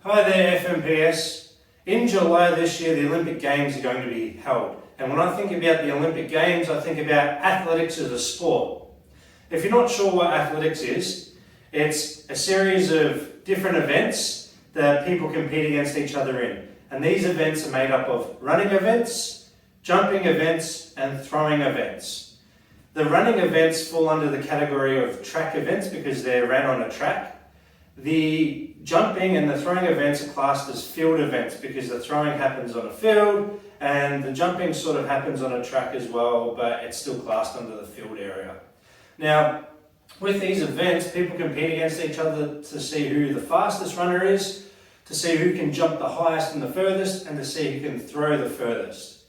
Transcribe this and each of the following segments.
Hi there FMPS. In July this year the Olympic Games are going to be held, and when I think about the Olympic Games I think about athletics as a sport. If you're not sure what athletics is, it's a series of different events that people compete against each other in, and these events are made up of running events, jumping events and throwing events. The running events fall under the category of track events because they're ran on a track. The jumping and the throwing events are classed as field events because the throwing happens on a field and the jumping sort of happens on a track as well, but it's still classed under the field area. Now, with these events, people compete against each other to see who the fastest runner is, to see who can jump the highest and the furthest, and to see who can throw the furthest.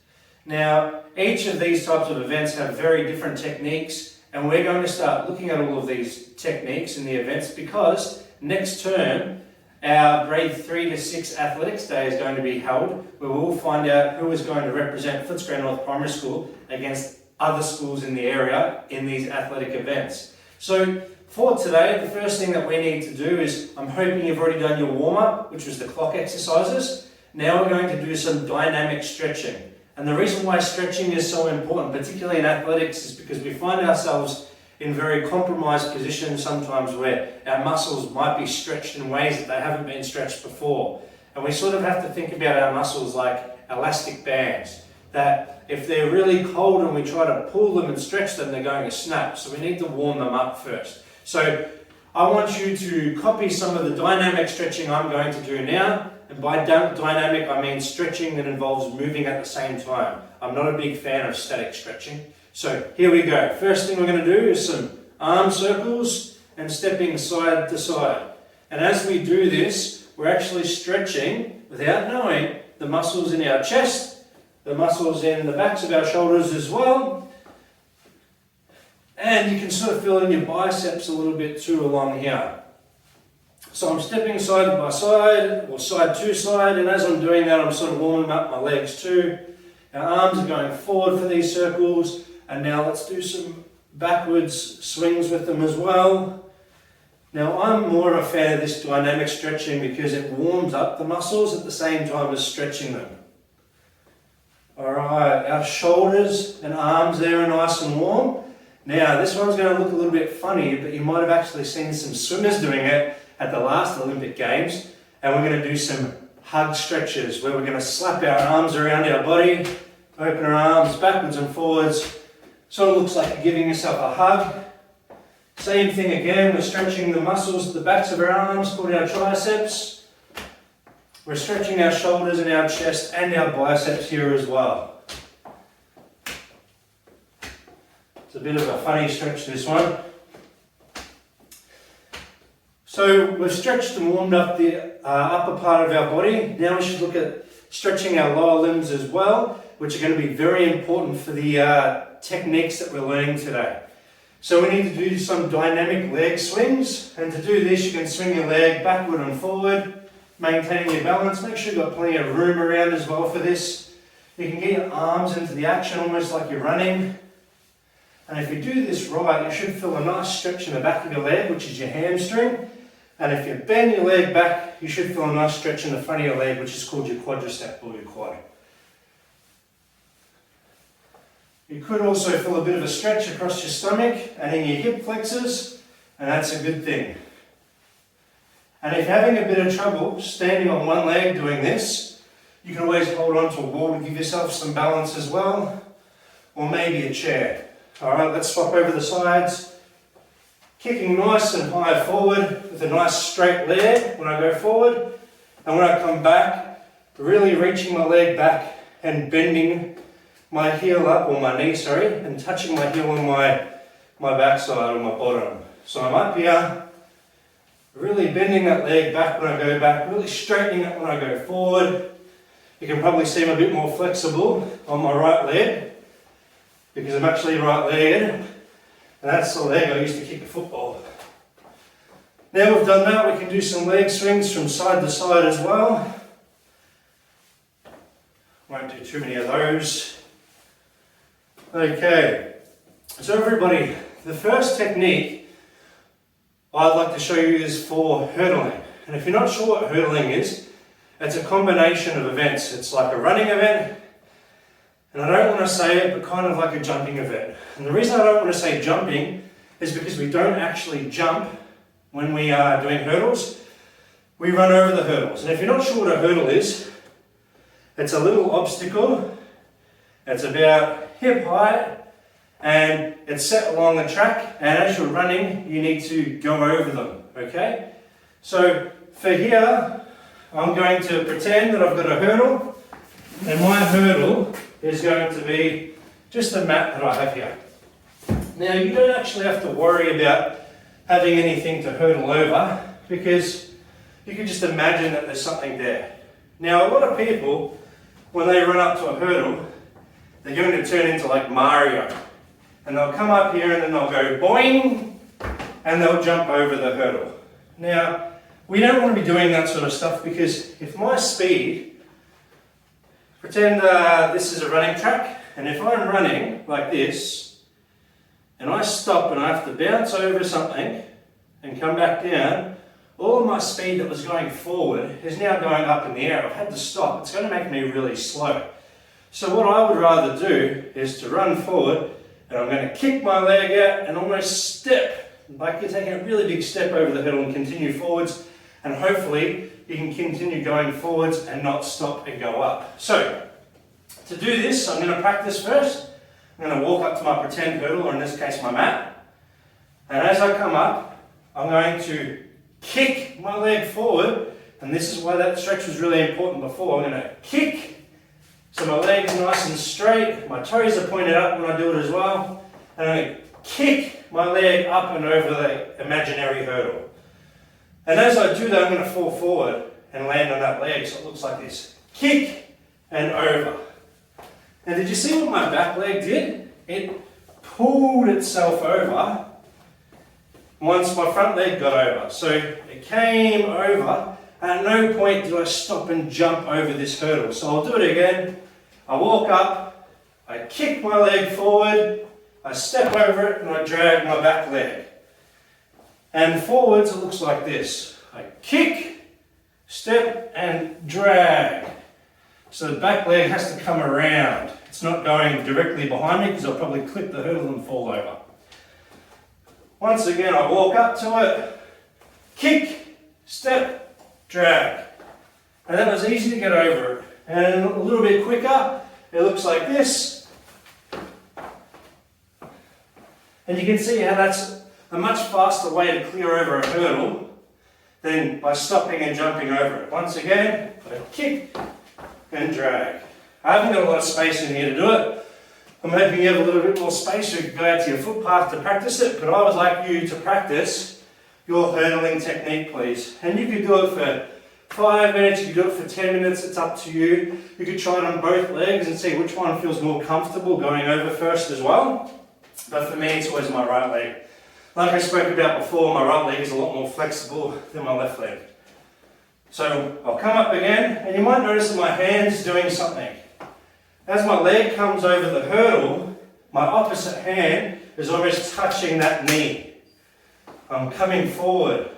Now, each of these types of events have very different techniques, and we're going to start looking at all of these techniques in the events because next term, our grade 3 to 6 athletics day is going to be held, where we'll find out who is going to represent Footscray North Primary School against other schools in the area in these athletic events. So for today, the first thing that we need to do is, I'm hoping you've already done your warm-up, which was the clock exercises. Now we're going to do some dynamic stretching. And the reason why stretching is so important, particularly in athletics, is because we find ourselves in very compromised positions sometimes where our muscles might be stretched in ways that they haven't been stretched before. And we sort of have to think about our muscles like elastic bands, that if they're really cold and we try to pull them and stretch them, they're going to snap. So we need to warm them up first. So I want you to copy some of the dynamic stretching I'm going to do now. And by dynamic, I mean stretching that involves moving at the same time. I'm not a big fan of static stretching. So here we go. First thing we're going to do is some arm circles and stepping side to side. And as we do this, we're actually stretching, without knowing, the muscles in our chest, the muscles in the backs of our shoulders as well. And you can sort of feel in your biceps a little bit too along here. So I'm stepping side by side, or side to side, and as I'm doing that I'm sort of warming up my legs too. Our arms are going forward for these circles, and now let's do some backwards swings with them as well. Now I'm more of a fan of this dynamic stretching because it warms up the muscles at the same time as stretching them. Alright, our shoulders and arms there are nice and warm. Now this one's going to look a little bit funny, but you might have actually seen some swimmers doing it at the last Olympic Games, and we're going to do some hug stretches where we're going to slap our arms around our body, open our arms backwards and forwards. Sort of looks like you're giving yourself a hug. Same thing again, we're stretching the muscles at the backs of our arms called our triceps. We're stretching our shoulders and our chest and our biceps here as well. It's a bit of a funny stretch, this one. So we've stretched and warmed up the upper part of our body. Now we should look at stretching our lower limbs as well, which are going to be very important for the techniques that we're learning today. So we need to do some dynamic leg swings, and to do this you can swing your leg backward and forward, maintaining your balance. Make sure you've got plenty of room around as well for this. You can get your arms into the action almost like you're running. And if you do this right, you should feel a nice stretch in the back of your leg, which is your hamstring. And if you bend your leg back, you should feel a nice stretch in the front of your leg, which is called your quadricep or your quad. You could also feel a bit of a stretch across your stomach and in your hip flexors, and that's a good thing. And if you're having a bit of trouble standing on one leg doing this, you can always hold on to a wall to give yourself some balance as well, or maybe a chair. Alright, let's swap over the sides. Kicking nice and high forward with a nice straight leg when I go forward, and when I come back, really reaching my leg back and bending my heel up, or my knee, sorry, and touching my heel on my backside or my bottom. So I'm up here, really bending that leg back when I go back, really straightening it when I go forward. You can probably see I'm a bit more flexible on my right leg because I'm actually right-legged. And that's the leg I used to kick a football. Now we've done that, we can do some leg swings from side to side as well. Won't do too many of those. Okay, so everybody, the first technique I'd like to show you is for hurdling. And if you're not sure what hurdling is, it's a combination of events. It's like a running event, and I don't want to say it, but kind of like a jumping event. And the reason I don't want to say jumping is because we don't actually jump when we are doing hurdles. We run over the hurdles. And if you're not sure what a hurdle is, it's a little obstacle. It's about hip height, and it's set along the track, and as you're running, you need to go over them, okay? So for here, I'm going to pretend that I've got a hurdle, and my hurdle is going to be just a mat that I have here. Now, you don't actually have to worry about having anything to hurdle over, because you can just imagine that there's something there. Now, a lot of people, when they run up to a hurdle, they're going to turn into like Mario. And they'll come up here and then they'll go boing, and they'll jump over the hurdle. Now, we don't want to be doing that sort of stuff, because if my speed, pretend this is a running track, and if I'm running like this, and I stop and I have to bounce over something and come back down, all of my speed that was going forward is now going up in the air. I've had to stop. It's going to make me really slow. So what I would rather do is to run forward, and I'm going to kick my leg out and almost step, like you're taking a really big step over the hurdle, and continue forwards, and hopefully you can continue going forwards and not stop and go up. So to do this, I'm going to practice first. I'm going to walk up to my pretend hurdle, or in this case my mat, and as I come up, I'm going to kick my leg forward, and this is why that stretch was really important before. I'm going to kick, so my leg is nice and straight, my toes are pointed up when I do it as well, and I'm going to kick my leg up and over the imaginary hurdle. And as I do that, I'm going to fall forward and land on that leg, so it looks like this. Kick and over. And did you see what my back leg did? It pulled itself over once my front leg got over. So it came over, and at no point did I stop and jump over this hurdle. So I'll do it again. I walk up, I kick my leg forward, I step over it, and I drag my back leg. And forwards it looks like this. I kick, step, and drag. So the back leg has to come around. It's not going directly behind me, because I'll probably clip the hurdle and fall over. Once again, I walk up to it, kick, step, drag. And that was easy to get over it. And a little bit quicker, it looks like this. And you can see how that's a much faster way to clear over a hurdle than by stopping and jumping over it. Once again, I kick and drag. I haven't got a lot of space in here to do it. I'm hoping you have a little bit more space so you can go out to your footpath to practice it, but I would like you to practice your hurdling technique, please. And you could do it for 5 minutes, you could do it for 10 minutes, it's up to you. You could try it on both legs and see which one feels more comfortable going over first as well. But for me, it's always my right leg. Like I spoke about before, my right leg is a lot more flexible than my left leg. So I'll come up again, and you might notice that my hand's doing something. As my leg comes over the hurdle, my opposite hand is almost touching that knee. I'm coming forward.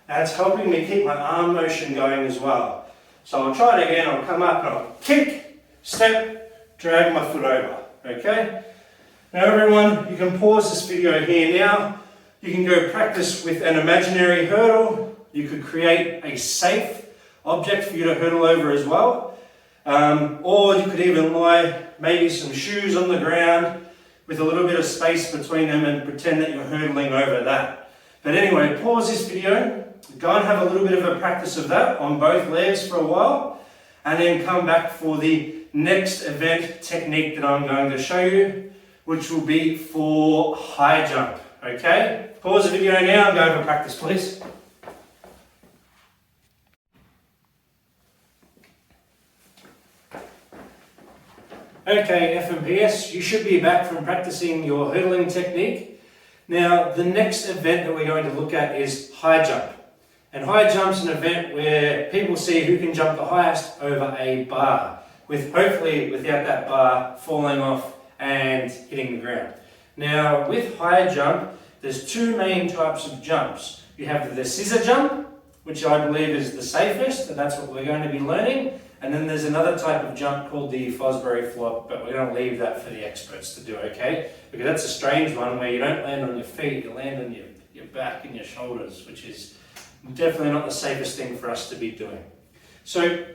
That's helping me keep my arm motion going as well. So I'll try it again. I'll come up and I'll kick, step, drag my foot over. Okay? Now everyone, you can pause this video here now. You can go practice with an imaginary hurdle. You could create a safe object for you to hurdle over as well. Or you could even lie maybe some shoes on the ground with a little bit of space between them and pretend that you're hurdling over that. But anyway, pause this video, go and have a little bit of a practice of that on both legs for a while, and then come back for the next event technique that I'm going to show you, which will be for high jump. Okay? Pause the video now and go over practice, please. Okay, FMPS, you should be back from practicing your hurdling technique. Now, the next event that we're going to look at is high jump. And high jump's an event where people see who can jump the highest over a bar, with hopefully without that bar falling off and hitting the ground. Now, with high jump, there's two main types of jumps. You have the scissor jump which I believe is the safest, and that's what we're going to be learning. And then there's another type of jump called the Fosbury flop, but we're going to leave that for the experts to do, okay? Because that's a strange one where you don't land on your feet, you land on your back and your shoulders, which is definitely not the safest thing for us to be doing. So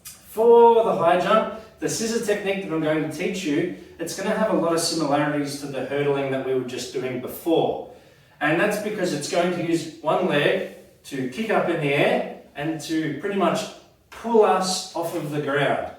for the high jump, the scissor technique that I'm going to teach you, it's going to have a lot of similarities to the hurdling that we were just doing before. And that's because it's going to use one leg to kick up in the air and to pretty much pull us off of the ground.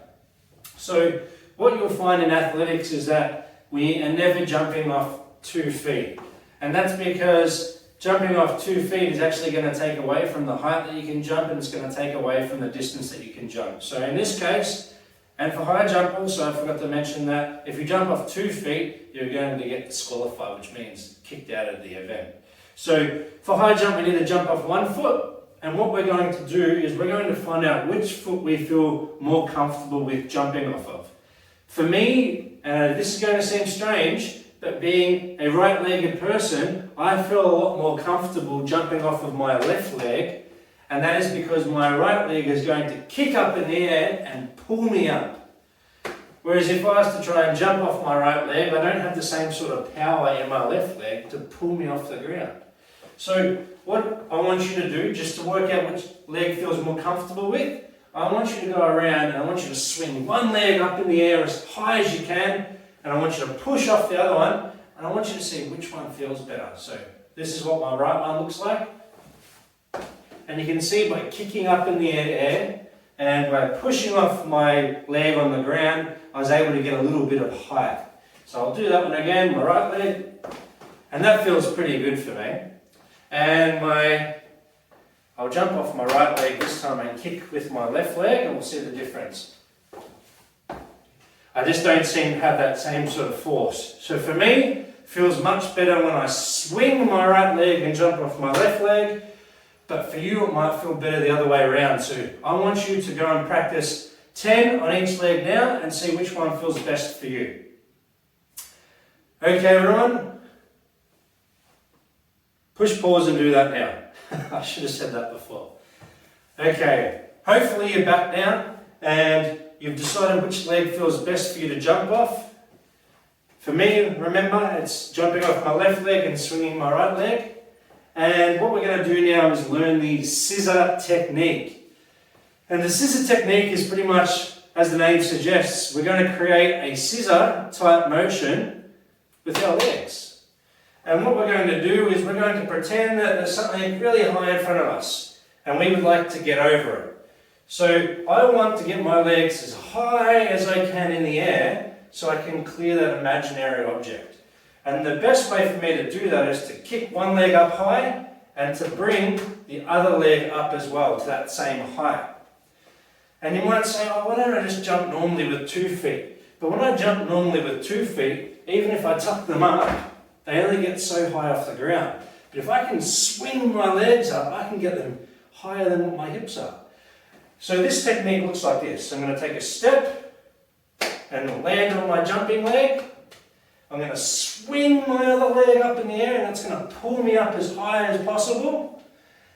So what you'll find in athletics is that we are never jumping off 2 feet. And that's because jumping off 2 feet is actually going to take away from the height that you can jump, and it's going to take away from the distance that you can jump. So in this case, and for high jump also, I forgot to mention that if you jump off 2 feet, you're going to get disqualified, which means kicked out of the event. So for high jump, we need to jump off 1 foot. And what we're going to do is we're going to find out which foot we feel more comfortable with jumping off of. For me, this is going to seem strange, but being a right-legged person, I feel a lot more comfortable jumping off of my left leg, and that is because my right leg is going to kick up in the air and pull me up. Whereas if I was to try and jump off my right leg, I don't have the same sort of power in my left leg to pull me off the ground. So what I want you to do, just to work out which leg feels more comfortable with, I want you to go around and I want you to swing one leg up in the air as high as you can, and I want you to push off the other one, and I want you to see which one feels better. So this is what my right one looks like. And you can see by kicking up in the air and by pushing off my leg on the ground, I was able to get a little bit of height. So I'll do that one again, my right leg, and that feels pretty good for me. And I'll jump off my right leg this time and kick with my left leg, and we'll see the difference. I just don't seem to have that same sort of force. So for me, it feels much better when I swing my right leg and jump off my left leg, but for you it might feel better the other way around. So I want you to go and practice 10 on each leg now and see which one feels best for you. Okay everyone? Push pause and do that now. I should have said that before. Okay, hopefully you're back now and you've decided which leg feels best for you to jump off. For me, remember, it's jumping off my left leg and swinging my right leg. And what we're going to do now is learn the scissor technique. And the scissor technique is pretty much, as the name suggests, we're going to create a scissor type motion with our legs. And what we're going to do is we're going to pretend that there's something really high in front of us and we would like to get over it. So I want to get my legs as high as I can in the air so I can clear that imaginary object. And the best way for me to do that is to kick one leg up high and to bring the other leg up as well to that same height. And you might say, oh, why don't I just jump normally with 2 feet? But when I jump normally with 2 feet, even if I tuck them up, they only get so high off the ground. But if I can swing my legs up, I can get them higher than what my hips are. So this technique looks like this. I'm going to take a step and land on my jumping leg. I'm going to swing my other leg up in the air, and that's going to pull me up as high as possible.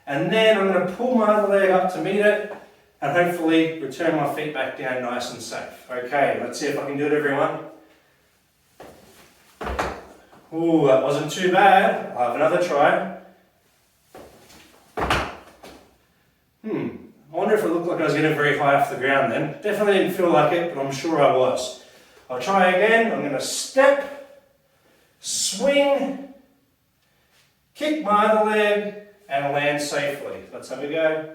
And then I'm going to pull my other leg up to meet it, and hopefully return my feet back down nice and safe. Okay, let's see if I can do it, everyone. Ooh, that wasn't too bad. I'll have another try. I wonder if it looked like I was getting very high off the ground then. Definitely didn't feel like it, but I'm sure I was. I'll try again. I'm going to step, swing, kick my other leg, and land safely. Let's have a go.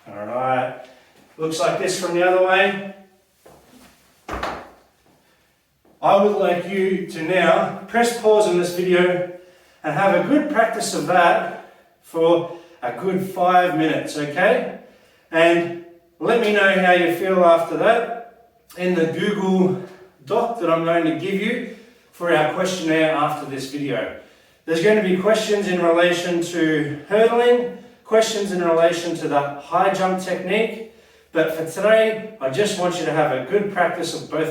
Alright. Looks like this from the other way. I would like you to now press pause on this video and have a good practice of that for a good 5 minutes, okay? And let me know how you feel after that in the Google Doc that I'm going to give you for our questionnaire after this video. There's going to be questions in relation to hurdling, questions in relation to the high jump technique, but for today, I just want you to have a good practice of both